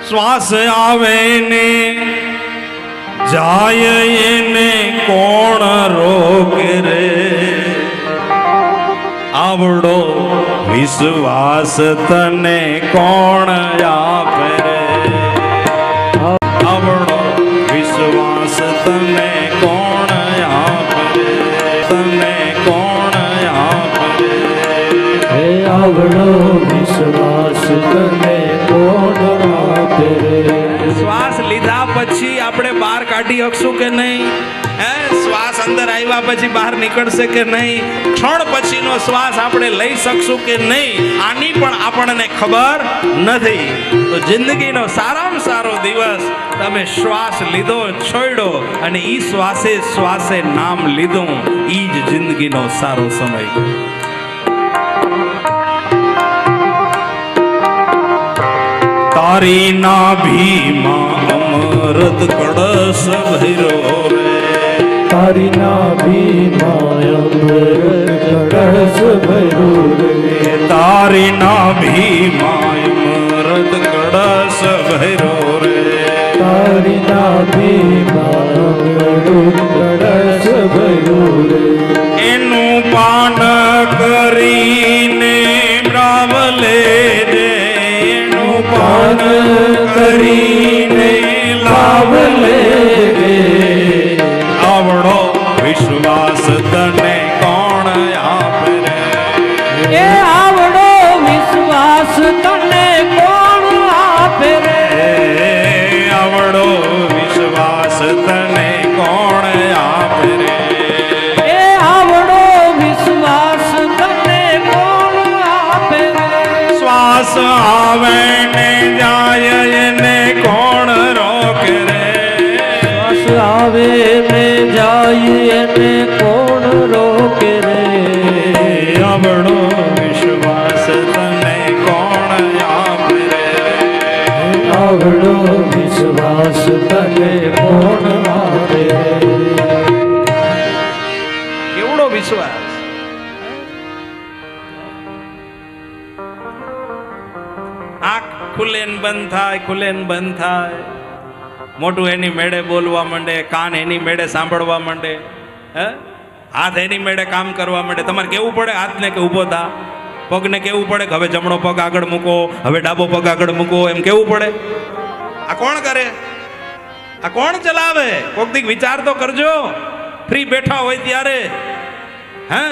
શ્વાસ આવે ને જાય એને કોણ રોકે રે, આવડો વિશ્વાસ તને કોણ આપે રે, આવડો વિશ્વાસ તને કોણ આપે રે, તને કોણ આપે રે, આવડો વિશ્વાસ તને કોણ આપે રે। શ્વાસ લીધા પછી આપણે બહાર કાઢી શકશું કે નહીં? હે, શ્વાસ અંદર આવ્યા પછી બહાર નીકળશે કે નહીં? ક્ષણ પછીનો શ્વાસ આપણે લઈ શકશું કે નહીં? આની પણ આપણને ખબર નથી। તો જિંદગીનો સારામાં સારો દિવસ તમે શ્વાસ લીધો, છોડ્યો અને ઈ શ્વાસે શ્વાસે નામ લીધું, ઈ જ જિંદગીનો સારો સમય। તારી નાભીમાં અમૃત કળશ ભર્યો રે, તારી નાભીમાં અમૃત કળશ ભર્યો રે, તારી નાભીમાં અમૃત કળશ ભર્યો રે, તારી નાભીમાં અમૃત કળશ ભર્યો રે, એનું પાન કરીને બ્રાવ લેજે, એનું પાન કરીને લાભ લેજે, આવડો વિશ્વાસ તને કોણ આપે રે, એ આવડો વિશ્વાસ તને કોણ આપે રે, આવડો વિશ્વાસ તને કોણ આપે રે, એ આવડો વિશ્વાસ તને કોણ આપે રે, શ્વાસ આવે ને જાય એને કોણ રોકે રે, શ્વાસ આવે ને જાય એને કોણ રોકે રે, આવડો વિશ્વાસ તને કોણ આપે રે, આવડો વિશ્વાસ તને કોણ આપે રે, કેવડો વિશ્વાસ! આંખ ખુલે ને બંધ થાય, ખુલે ને બંધ થાય, મોઢું એની મેળે બોલવા માંડે, કાન એની મેળે સાંભળવા માંડે, હે, હાથ એની મેળે કામ કરવા માંડે। તમારે કેવું પડે હાથને કે ઊભો થા, પગને કેવું પડે કે હવે જમણો પગ આગળ મૂકો, હવે ડાબો પગ આગળ મૂકો, એમ કેવું પડે? આ કોણ કરે? આ કોણ ચલાવે? કોક દીક વિચાર તો કરજો। ફ્રી બેઠા હોય ત્યારે, હે,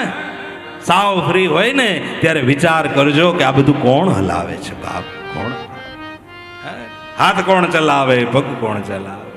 સાવ ફ્રી હોય ને ત્યારે વિચાર કરજો કે આ બધું કોણ હલાવે છે બાપ, કોણ? હાથ કોણ ચલાવે, પગ કોણ ચલાવે?